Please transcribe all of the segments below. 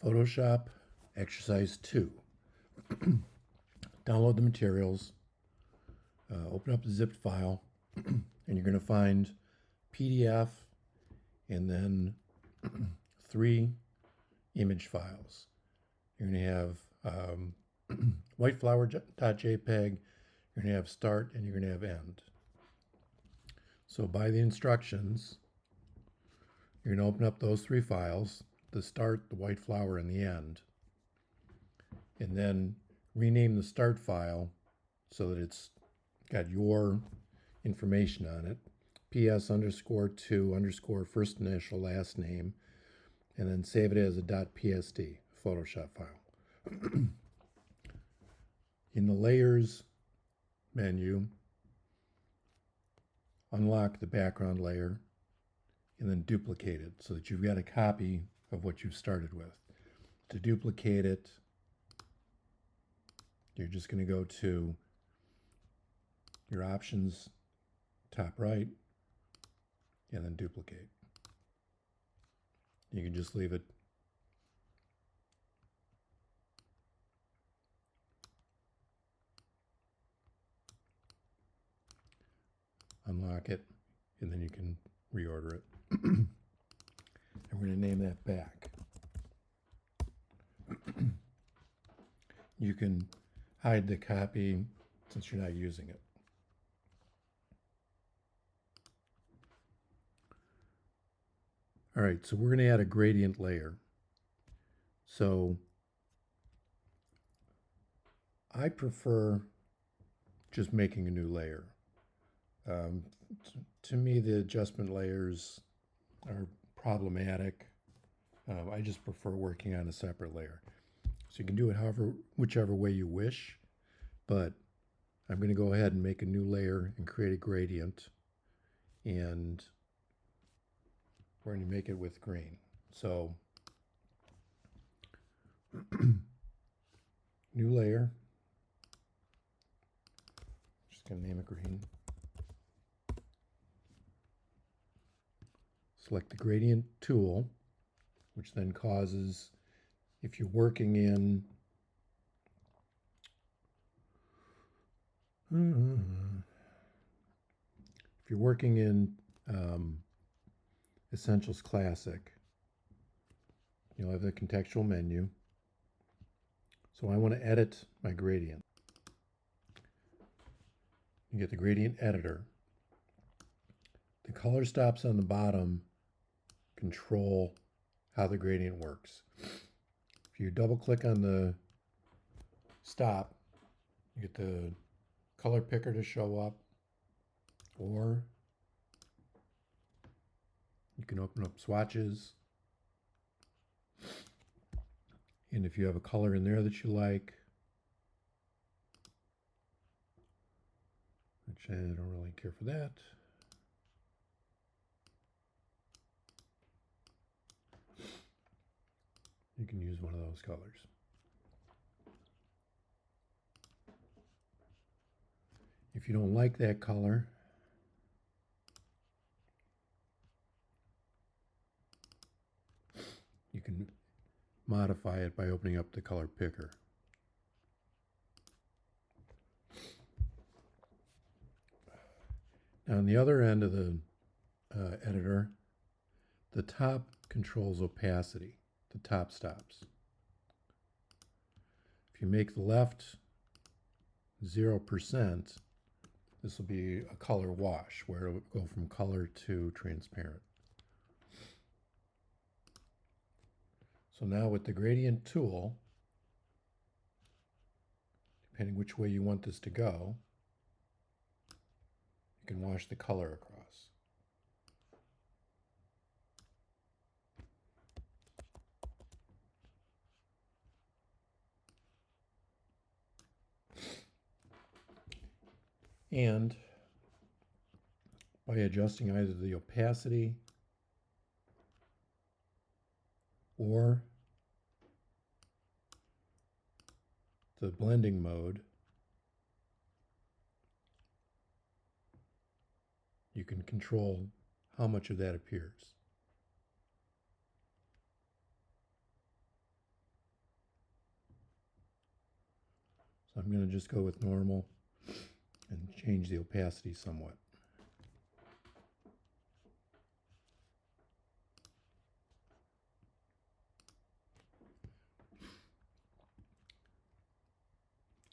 Photoshop Exercise 2. Download the materials, open up the zipped file, and you're going to find PDF and then 3 image files. You're going to have whiteflower.jpg, you're going to have start, and you're going to have end. So by the instructions, you're going to open up those 3 files, the start, the white flower, and the end, and then rename the start file so that it's got your information on it, ps_2_ first initial last name, and then save it as a .psd Photoshop file. In the layers menu, unlock the background layer and then duplicate it so that you've got a copy of what you've started with. To duplicate it, you're just going to go to your options, top right, and then duplicate. You can just leave it unlock it, and then you can reorder it. And we're going to name that back. You can hide the copy since you're not using it. All right, so we're going to add a gradient layer. So I prefer just making a new layer. To me, the adjustment layers are problematic. I just prefer working on a separate layer. So you can do it whichever way you wish, but I'm going to go ahead and make a new layer and create a gradient, and we're going to make it with green. So new layer, just going to name it green. Select the gradient tool, which then causes, if you're working in Essentials Classic, you'll have the contextual menu. So I want to edit my gradient. You get the gradient editor. The color stops on the bottom control how the gradient works. If you double click on the stop, you get the color picker to show up, or you can open up swatches, and if you have a color in there that you like, which I don't really care for that, you can use one of those colors. If you don't like that color, you can modify it by opening up the color picker. Now on the other end of the editor, the top controls opacity, the top stops. If you make the left 0%, this will be a color wash where it will go from color to transparent. So now with the gradient tool, depending which way you want this to go, you can wash the color across. And by adjusting either the opacity or the blending mode, you can control how much of that appears. So I'm going to just go with normal and change the opacity somewhat.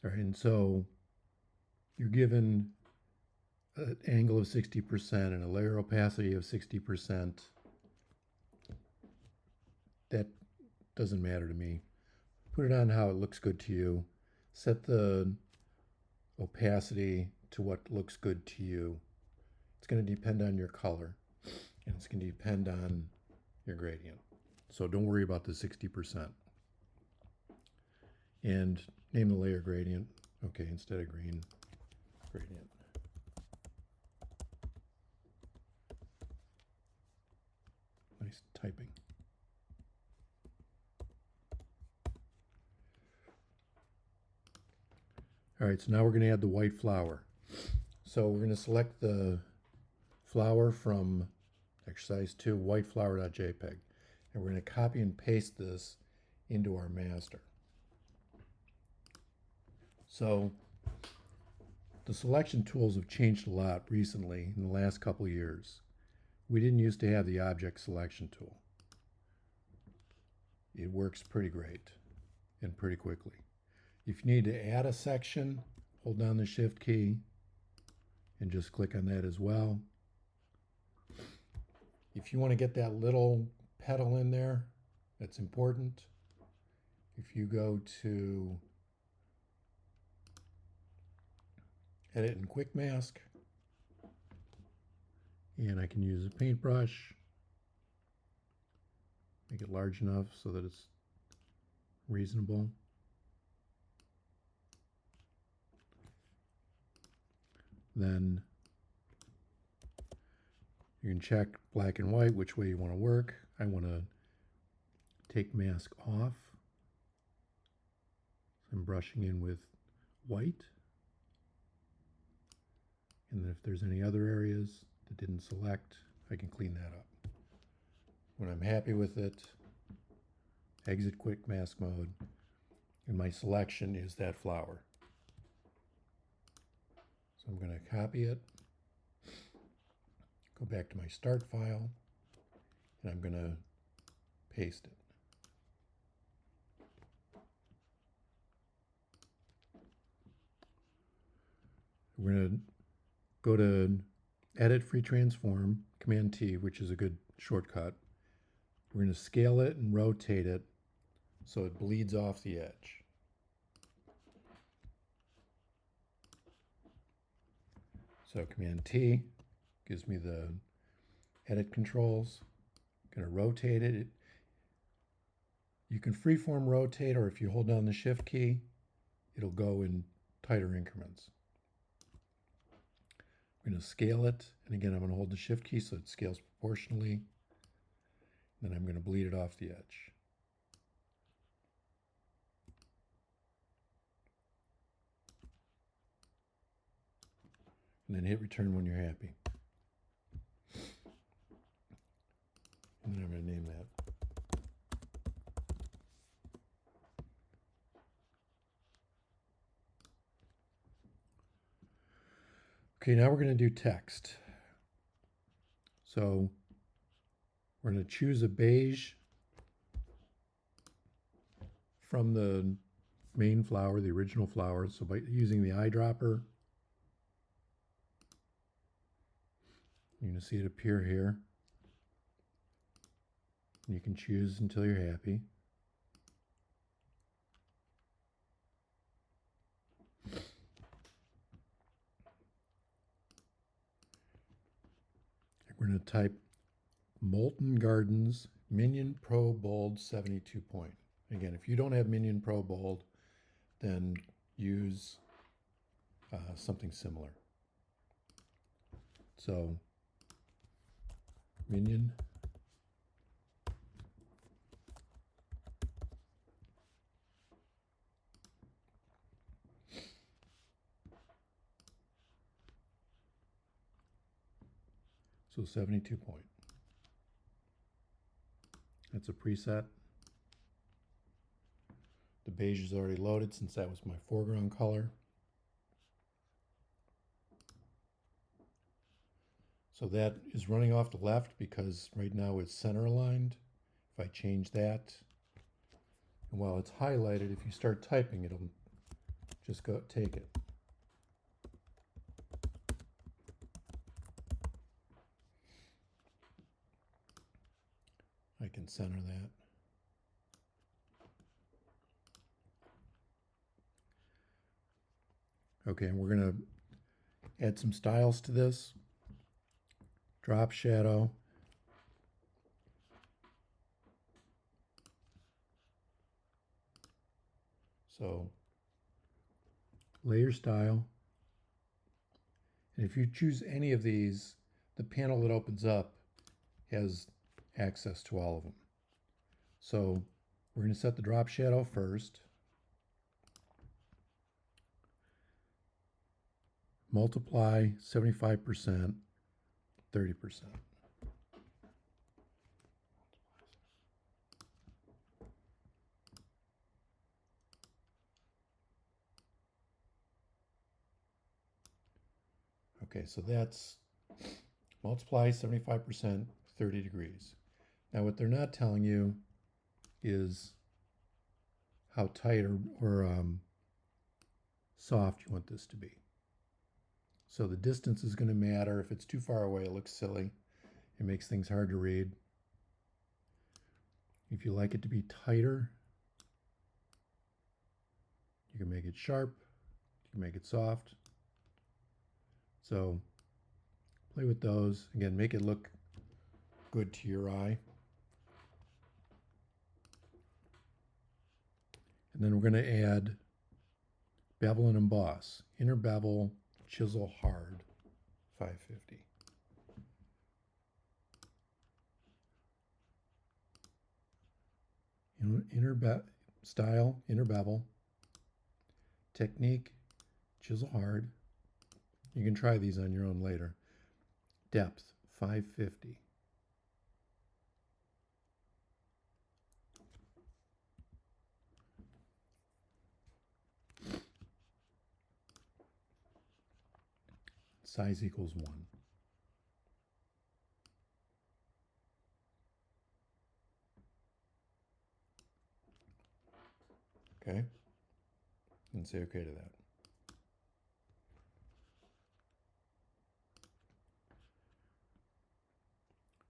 All right, and so you're given an angle of 60% and a layer opacity of 60%. That doesn't matter to me. Put it on how it looks good to you. Set the opacity to what looks good to you. It's going to depend on your color, and it's going to depend on your gradient. So don't worry about the 60%. And name the layer gradient. Okay, instead of green, gradient. Nice typing. All right, so now we're going to add the white flour. So we're going to select the flour from exercise 2, whiteflour.jpg. And we're going to copy and paste this into our master. So the selection tools have changed a lot recently in the last couple of years. We didn't used to have the object selection tool. It works pretty great and pretty quickly. If you need to add a section, hold down the Shift key and just click on that as well. If you want to get that little petal in there, that's important. If you go to Edit and Quick Mask, and I can use a paintbrush, make it large enough so that it's reasonable. Then you can check black and white, which way you want to work. I want to take mask off. So I'm brushing in with white. And then if there's any other areas that didn't select, I can clean that up. When I'm happy with it, exit quick mask mode, and my selection is that flower. So I'm going to copy it, go back to my start file, and I'm going to paste it. We're going to go to Edit Free Transform, Command T, which is a good shortcut. We're going to scale it and rotate it so it bleeds off the edge. So Command T gives me the edit controls. I'm going to rotate it. You can freeform rotate, or if you hold down the Shift key, it'll go in tighter increments. I'm going to scale it, and again, I'm going to hold the Shift key so it scales proportionally. Then I'm going to bleed it off the edge. And then hit return when you're happy. And then I'm going to name that. Okay, now we're going to do text. So we're going to choose a beige from the main flower, the original flower. So by using the eyedropper, you're going to see it appear here. You can choose until you're happy. We're going to type Molten Gardens Minion Pro Bold 72 point. Again, if you don't have Minion Pro Bold, then use something similar. So Minion So 72 point. That's a preset. The beige is already loaded since that was my foreground color. So that is running off the left because right now it's center aligned. If I change that, and while it's highlighted, if you start typing, it'll just go take it. I can center that. Okay, and we're going to add some styles to this. Drop shadow. So layer style. And if you choose any of these, the panel that opens up has access to all of them. So we're going to set the drop shadow first. Multiply 75%, 30%. Okay, so that's multiply 75%, 30 degrees. Now what they're not telling you is how tight or soft you want this to be. So the distance is going to matter. If it's too far away, it looks silly. It makes things hard to read. If you like it to be tighter, you can make it sharp. You can make it soft. So play with those. Again, make it look good to your eye. And then we're going to add bevel and emboss. Inner bevel, chisel hard, 550. Style, inner bevel. Technique, chisel hard. You can try these on your own later. Depth, 550. Size equals 1. Okay? And say okay to that.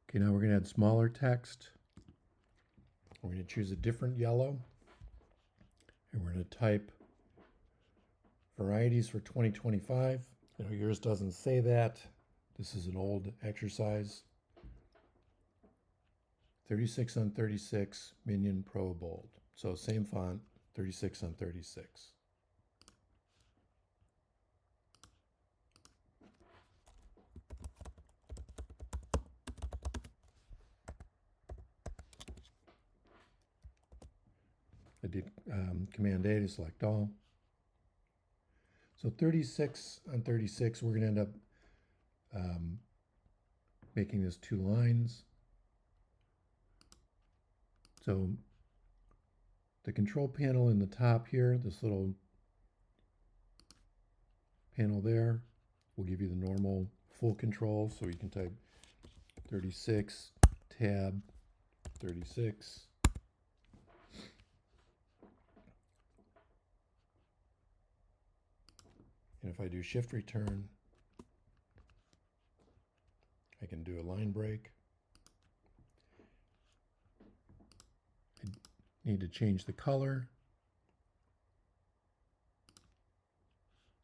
Okay, now we're going to add smaller text. We're going to choose a different yellow. And we're going to type varieties for 2025. You know, yours doesn't say that. This is an old exercise. 36 on 36, Minion Pro Bold. So same font, 36 on 36. I did Command A to select all. So 36 on 36, we're going to end up making this 2 lines. So the control panel in the top here, this little panel there, will give you the normal full control. So you can type 36, tab 36. And if I do shift return, I can do a line break. I need to change the color.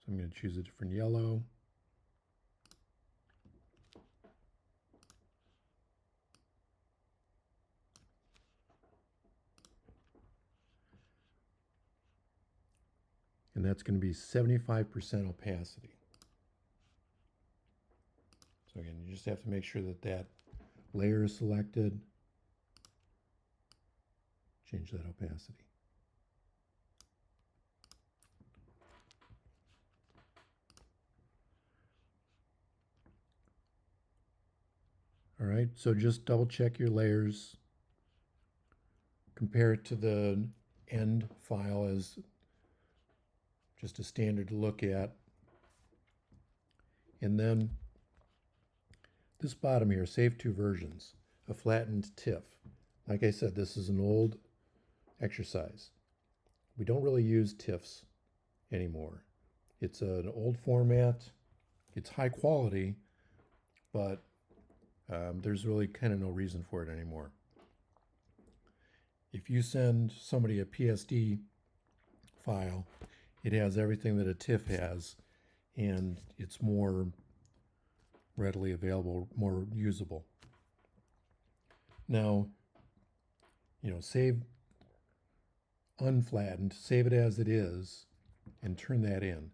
So I'm going to choose a different yellow. And that's going to be 75% opacity. So again, you just have to make sure that that layer is selected. Change that opacity. All right, so just double check your layers. Compare it to the end file as just a standard to look at. And then this bottom here, save to versions, a flattened TIFF. Like I said, this is an old exercise. We don't really use TIFFs anymore. It's an old format. It's high quality, but there's really kind of no reason for it anymore. If you send somebody a PSD file, it has everything that a TIFF has, and it's more readily available, more usable. Now, save unflattened, save it as it is, and turn that in.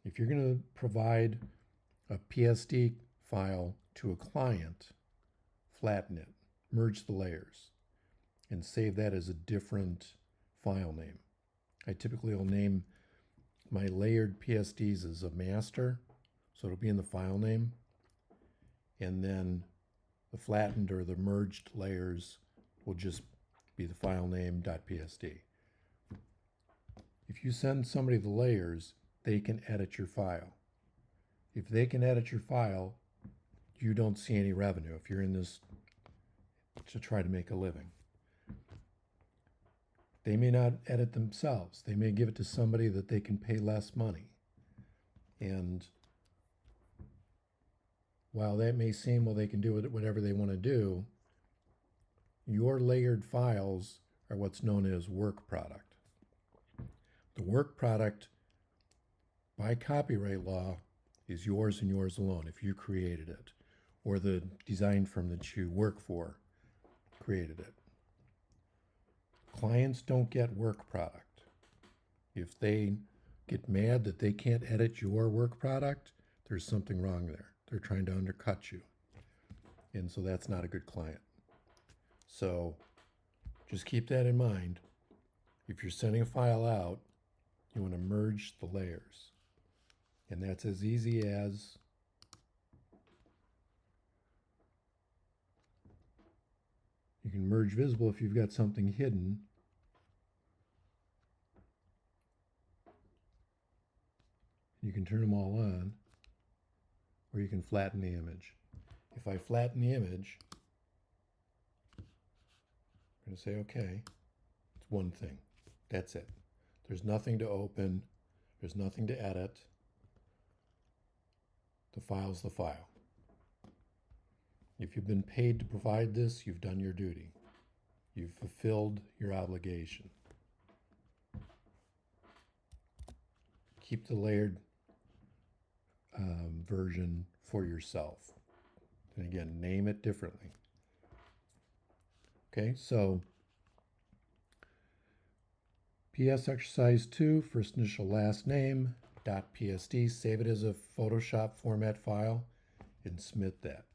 If you're going to provide a PSD file to a client, flatten it, merge the layers, and save that as a different file name. I typically will name my layered PSDs as a master, so it'll be in the file name, and then the flattened or the merged layers will just be the file name .psd. If you send somebody the layers, they can edit your file. If they can edit your file, you don't see any revenue if you're in this to try to make a living. They may not edit themselves. They may give it to somebody that they can pay less money. And while that may seem, well, they can do whatever they want to do, your layered files are what's known as work product. The work product, by copyright law, is yours and yours alone if you created it, or the design firm that you work for created it. Clients don't get work product. If they get mad that they can't edit your work product, there's something wrong there. They're trying to undercut you. And so that's not a good client. So just keep that in mind. If you're sending a file out, you want to merge the layers. And that's as easy as you can merge visible if you've got something hidden. You can turn them all on, or you can flatten the image. If I flatten the image, I'm going to say okay. It's one thing. That's it. There's nothing to open. There's nothing to edit. The file's the file. If you've been paid to provide this, you've done your duty. You've fulfilled your obligation. Keep the layered version for yourself. And again, name it differently. Okay, so PS exercise 2, first initial last name, .psd, save it as a Photoshop format file, and submit that.